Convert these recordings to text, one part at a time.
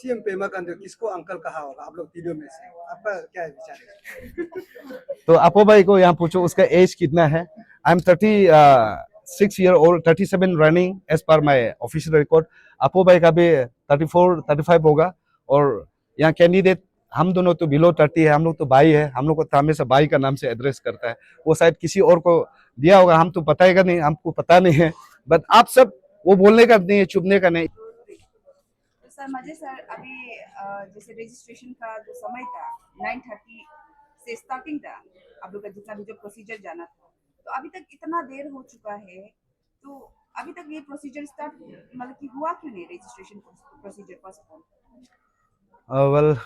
CM Pema Khandu किसको uncle कहा होगा आप लोग तीनों में से, आपका क्या विचार है? तो अपो भाई को यहाँ पूछो उसका एज कितना है। I am 36 year old, 37 running age पर माई ऑफिशियल रिकॉर्ड। अपो भाई का भी 34-35 होगा। और यहाँ कैंडिडेट हम दोनों तो बिलो 30 है, हम लोग तो भाई है, हम लोग को हमेशा भाई का नाम से एड्रेस करता है। वो शायद किसी और को दिया होगा, हम तो बताएगा नहीं, हमको पता नहीं है। बट आप सब वो बोलने का नहीं है, चुपने का नहीं। तो सर मुझे सर अभी जैसे रजिस्ट्रेशन का जो समय था 9:30 से स्टार्टिंग था, आप लोग का जितना भी जो प्रोसीजर जाना था, तो अभी तक इतना देर हो चुका है, तो अभी तक ये प्रोसीजर स्टार्ट मतलब कि हुआ क्यों नहीं registration procedure postpone? Well,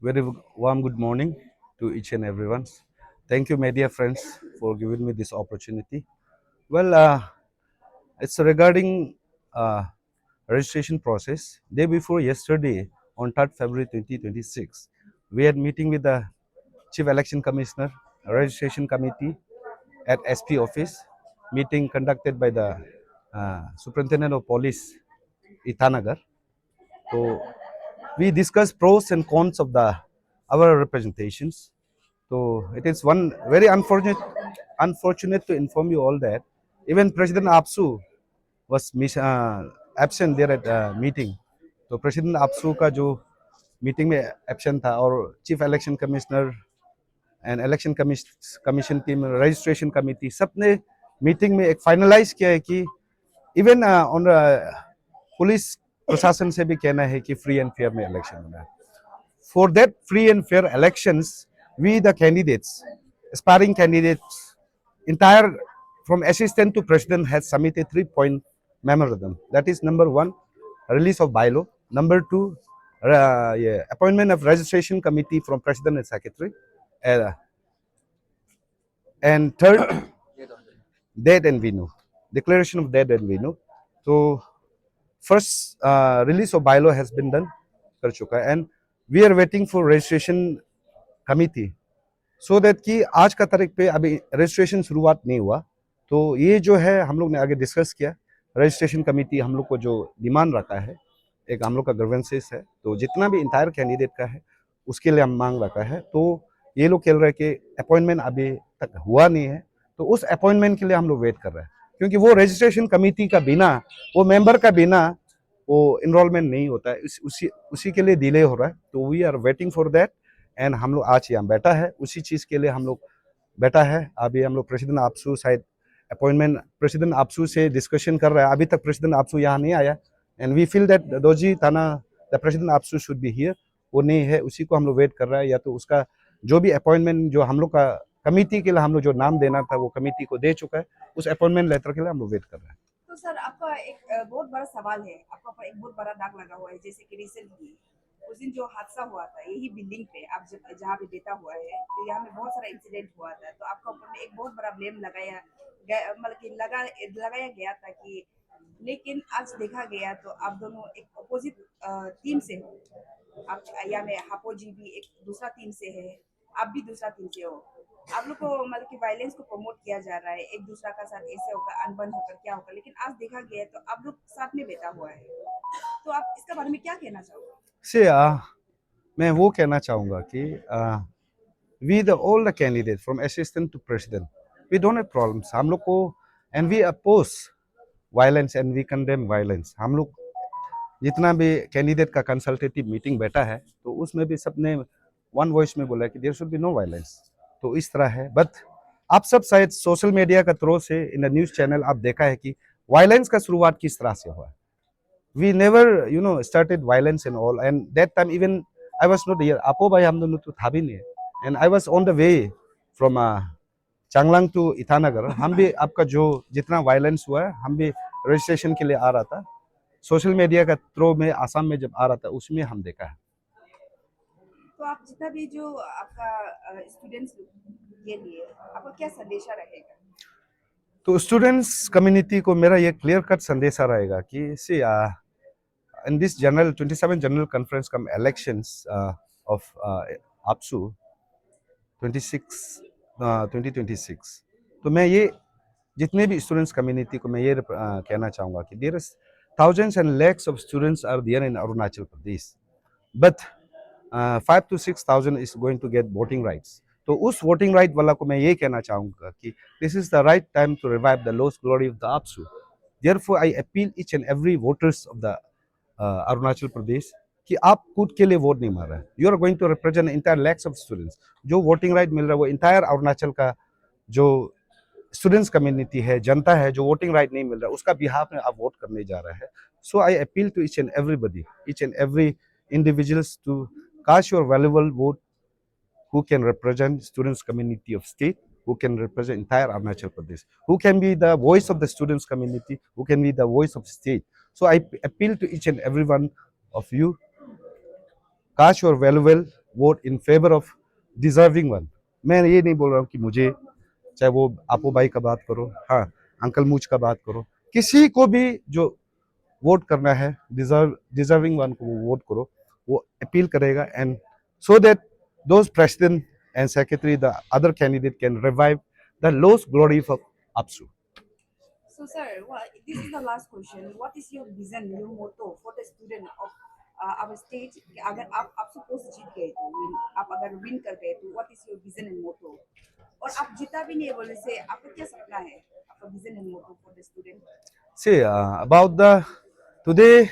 very warm good morning to each and everyone. Thank you, media friends, for giving me this opportunity. Well, it's regarding registration process. Day before yesterday, on 3rd February 2026, we had meeting with the Chief Election Commissioner, Registration Committee at SP office. Meeting conducted by the Superintendent of Police, Itanagar. So we discussed pros and cons of our representations. So it is one very unfortunate to inform you all that even President Apsu was absent there at meeting. तो president आपसू का जो meeting में absent था, और chief election commissioner and election commission team, registration committee, सबने meeting में एक finalise किया है कि इवन ऑन पुलिस प्रशासन से भी कहना है कि फ्री एंड फेयर में इलेक्शन होना है। For that free and fair elections, we the candidates, aspiring candidates, entire from assistant to president has submitted 3-point memorandum. That is number 1, release of bylaw. Number 2, appointment of registration committee from president and secretary. And third, date and venue. Declaration of date and venue. So first release of bylaw has been done कर चुका है, and we are waiting for registration committee so that कि आज का तारीख पे अभी registration शुरुआत नहीं हुआ। तो ये जो है हम लोग ने आगे डिस्कस किया। रजिस्ट्रेशन कमेटी हम लोग को जो डिमांड रखा है, एक हम लोग का ग्रीवेंसेस है, तो जितना भी इंटायर कैंडिडेट का है उसके लिए हम मांग रखा है। तो ये लोग कह रहे हैं कि अपॉइंटमेंट अभी तक हुआ नहीं है, तो उस अपॉइंटमेंट के लिए हम लोग वेट कर रहे हैं, क्योंकि वो रजिस्ट्रेशन कमेटी का बिना, वो मेंबर का बिना वो इनरोलमेंट नहीं होता है, उसी के लिए डिले हो रहा है। तो we are waiting for that, and हम लोग आज यहाँ बैठा है उसी चीज़ के लिए हम लोग बैठा है। अभी हम लोग प्रेसिडेंट आपसू शायद अपॉइंटमेंट प्रेसिडेंट आपसू से डिस्कशन कर रहा है, अभी तक प्रेसिडेंट आपसू यहाँ नहीं आया, एंड वी फील दैट दोजी थाना the president APSU should be here, वो नहीं है, उसी को हम लोग वेट कर रहा है। या तो उसका जो भी अपॉइंटमेंट जो हम लोग का कमेटी के लिए हम लोग जो नाम देना था वो कमेटी को दे चुका है, उस अपॉइंटमेंट लेटर के लिए हम लोग वेट कर रहे हैं। तो सर आपका एक बहुत बड़ा सवाल है, आपका ऊपर एक बहुत बड़ा दाग लगा हुआ है, जैसे कि रिसेंटली उस दिन जो हादसा हुआ था यही बिल्डिंग पे आप जहाँ पे देता हुआ है, तो यहाँ में बहुत सारा इंसिडेंट हुआ था, तो आपका ऊपर में एक बहुत बड़ा ब्लेम लगाया मतलब कि लगाया गया था कि, लेकिन आज देखा गया तो आप दोनों एक अपोजिट टीम से हो। आप यहाँ में हापो जी भी एक दूसरा टीम से है, आप भी दूसरा टीम से हो। आप लोग को मतलब कि वायलेंस को प्रमोट किया जा रहा है, एक दूसरा का साथ ऐसे होगा, अनबन होकर क्या होगा, लेकिन आज देखा गया तो आप लोग साथ में बैठा हुआ है, तो आप इसके बारे में क्या कहना चाहोगे? से मैं वो कहना चाहूँगा कि we the all the candidate from assistant to president, we don't have problems, हम लोग को, and we oppose violence and we condemn violence. हम लोग जितना भी कैंडिडेट का कंसल्टेटिव मीटिंग बैठा है, तो उसमें भी सबने वन वॉइस में बोला कि there should be no violence. तो इस तरह है। बट आप सब शायद सोशल मीडिया का थ्रू से, इन द न्यूज़ चैनल आप देखा है कि वायलेंस का शुरुआत किस तरह से हुआ है। We never, started violence and all. And that time even I was not here. Apo bhai hum dono to था भी नहीं, and I was on the way from Changlang to Itanagar. हम भी आपका जो जितना वायलेंस हुआ है, हम भी रजिस्ट्रेशन के लिए आ रहा था, सोशल मीडिया का थ्रू में आसाम में जब आ रहा था उसमें हम देखा है। तो आप जितना भी जो आपका स्टूडेंट्स के लिए आपका क्या संदेशा रहेगा? तो स्टूडेंट्स कम्युनिटी को मेरा ये क्लियर कट संदेशा रहेगा कि सी in this 27 general conference come elections of APSU 2026, तो मैं ये जितने भी स्टूडेंट्स कम्युनिटी को मैं ये कहना चाहूँगा कि there is thousands and lakhs of students are there in Arunachal Pradesh, but 5 to 6,000 is going to get voting rights. तो उस वोटिंग राइट वाला को मैं ये कहना चाहूँगा कि this is the right time to revive the lost glory of the APSU. Therefore, I appeal each and every voters of the Arunachal Pradesh कि आप खुद के लिए वोट नहीं मार रहे हैं. You are going to represent entire lakhs of students. जो वोटिंग राइट मिल रहा है वो इंटायर अरुणाचल का जो स्टूडेंट्स कम्युनिटी है, जनता है, जो वोटिंग राइट नहीं मिल रहा है, उसका बिहाफ में आप वोट करने जा रहे हैं. So I appeal to each and everybody, each and every individuals to cast your valuable vote who can represent students community of state, who can represent entire Arunachal Pradesh, who can be the voice of the students community, who can be the voice of state. So I appeal to each and every one of you, cast your valuable vote in favor of deserving one. मैं ये नहीं बोल रहा हूँ कि मुझे, चाहे वो आपो भाई का बात करो, हाँ अंकल मूच का बात करो, किसी को भी जो वोट करना है, डिजर्विंग वन को वोट करो, वो अपील करेगा. And so that those president and secretary, the other candidate can revive the lost glory of APSU. So, sir, this is the last question. What is your vision, your motto for the student of our state? अगर आप APSU post जीत गए तो आप अगर win कर गए तो what is your vision and motto? और आप जीता भी नहीं बोलने से आपका क्या सपना है? आपका vision and motto for the student? See, about the today,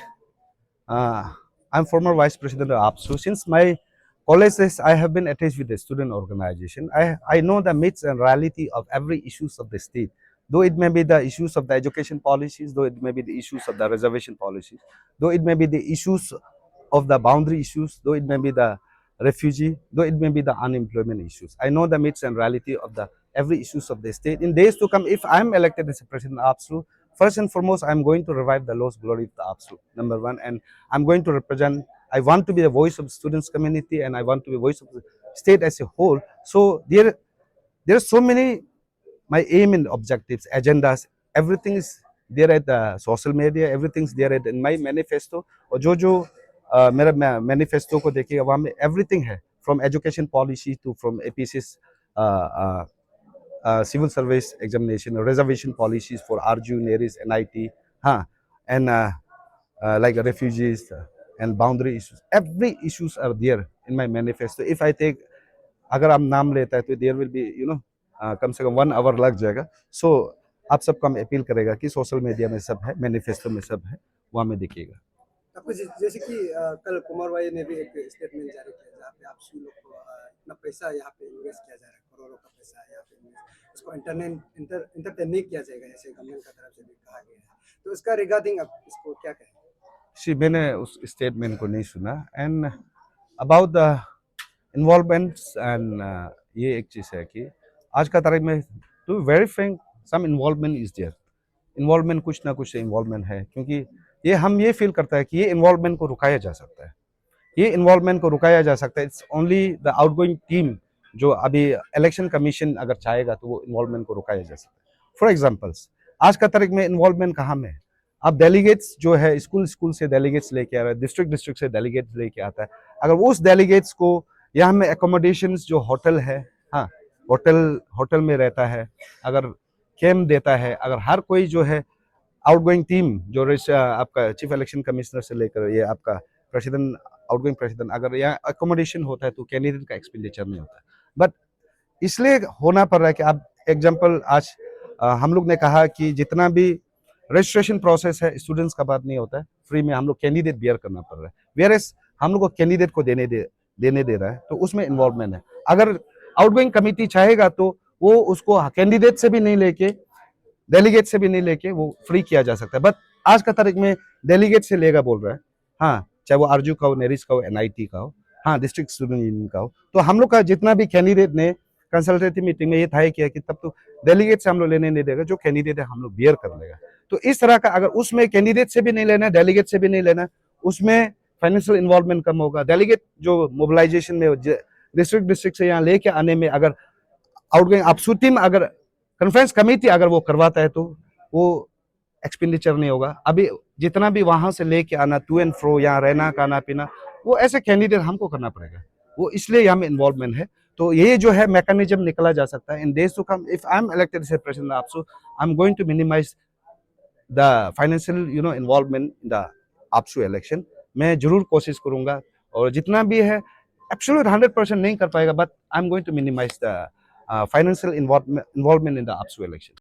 I'm former vice president of APSU. Since my college days, I have been attached with the student organization. I know the myths and reality of every issues of the state. Though it may be the issues of the education policies, though it may be the issues of the reservation policies, though it may be the issues of the boundary issues, though it may be the refugee, though it may be the unemployment issues. I know the myths and reality of the every issues of the state. In days to come, if I'm elected as a president of APSU, first and foremost, I'm going to revive the lost glory of the APSU, number one, and I'm going to represent. I want to be the voice of the students community, and I want to be the voice of the state as a whole. So there are so many my aim and objectives, agendas. Everything is there at the social media. Everything's there at in my manifesto. और जो मेरा manifesto को देखिएगा वहाँ में everything है, from education policy to from APC's civil service examination, reservation policies for RGU, NERIS, NIT, and like refugees and boundary issues. Every issues are there in my manifesto. If I take, अगर आप नाम लेता है तो there will be, कम से कम 1 hour लग जाएगा. So आप सबको हम अपील करेगा कि सोशल मीडिया में सब है, मैनिफेस्टो में सब है, वहाँ में देखिएगा. आपको जैसे कि कल कुमार भाई ने भी एक स्टेटमेंट जारी किया जहाँ पे APSU लोग को इतना पैसा यहाँ पे इन्वेस्ट किया जा रहा है, करोड़ों का पैसा यहाँ पे उसको इंटरटेन नहीं किया जाएगा, ऐसे गवर्नमेंट का तरफ से भी कहा गया है. तो इसका रिगार्डिंग आप इसको क्या कहें? मैंने उस स्टेटमेंट को नहीं सुना. And about the involvements and ये एक चीज़ है कि आज का तारीख में to very frank some involvement is there. Involvement कुछ ना कुछ इन्वॉल्वमेंट है, क्योंकि हम ये फील करता है कि ये इन्वॉल्वमेंट को रुकाया जा सकता है. ये इन्वॉल्वमेंट को रुकाया जा सकता है. It's only the outgoing team जो अभी इलेक्शन कमीशन अगर चाहेगा तो वो इन्वॉल्वमेंट को रुकाया जा सकता है. फॉर एग्जाम्पल्स, आज का तारीख में इन्वॉल्वमेंट कहाँ में है? अब डेलीगेट्स जो है स्कूल से डेलीगेट्स लेके आ रहा है, डिस्ट्रिक्ट से डेलीगेट्स लेके आता है. अगर वो उस डेलीगेट्स को यहाँ में एकोमोडेशंस जो होटल है, होटल में रहता है, अगर कैम्प देता है, अगर हर कोई जो है आउटगोइंग टीम जो आपका चीफ इलेक्शन कमिश्नर से लेकर ये आपका प्रेसिडेंट, आउटगोइंग प्रेसिडेंट, अगर यहाँ अकोमोडेशन होता है तो कैंडिडेट का एक्सपेंडिचर नहीं होता है. बट इसलिए होना पड़ रहा है कि आप एग्जाम्पल आज हम लोग ने कहा कि जितना भी रजिस्ट्रेशन प्रोसेस है स्टूडेंट्स का बात नहीं होता है, फ्री में हम लोग कैंडिडेट बियर करना पड़ रहा है. वेयरएस हम लोग को कैंडिडेट को देने दे रहा है, तो उसमें इन्वॉल्वमेंट है. अगर आउटगोइंग कमिटी चाहेगा तो वो उसको कैंडिडेट से भी नहीं लेके, डेलीगेट से भी नहीं लेके वो फ्री किया जा सकता है. बट आज का तारीख में डेलीगेट से लेगा बोल रहा है, चाहे वो आरजू का हो, नेरिस का हो, NIT का हो, डिस्ट्रिक्ट स्टूडेंट यूनियन का हो. तो हम लोग का जितना भी कैंडिडेट ने कंसल्टेटिव मीटिंग में ये तय किया कि तब तो डेलीगेट से हम लोग लेने नहीं देगा, जो कैंडिडेट है हम लोग बियर कर लेगा. तो इस तरह का अगर उसमें कैंडिडेट से भी नहीं लेना, डेलीगेट से भी नहीं लेना, उसमें फाइनेंशियल इन्वॉल्वमेंट कम होगा. डेलीगेट जो मोबिलाइजेशन में डिस्ट्रिक्ट से यहाँ लेके आने में अगर आउटगोइंग APSU टीम, अगर कॉन्फ्रेंस कमेटी अगर वो करवाता है तो वो एक्सपेंडिचर नहीं होगा. अभी जितना भी वहां से लेके आना, टू एंड फ्रो, यहाँ रहना, खाना पीना, वो ऐसे कैंडिडेट हमको करना पड़ेगा. वो इसलिए यहाँ में इन्वॉल्वमेंट है. तो ये जो है मैकेनिज्म निकला जा सकता है. In days to come, if I am elected as president of APSU, I am going to minimise the financial involvement in the AAPSU election. मैं जरूर कोशिश करूंगा, और जितना भी है एब्सोल्यूट 100% नहीं कर पाएगा, but I am going to minimise the financial involvement in the AAPSU election.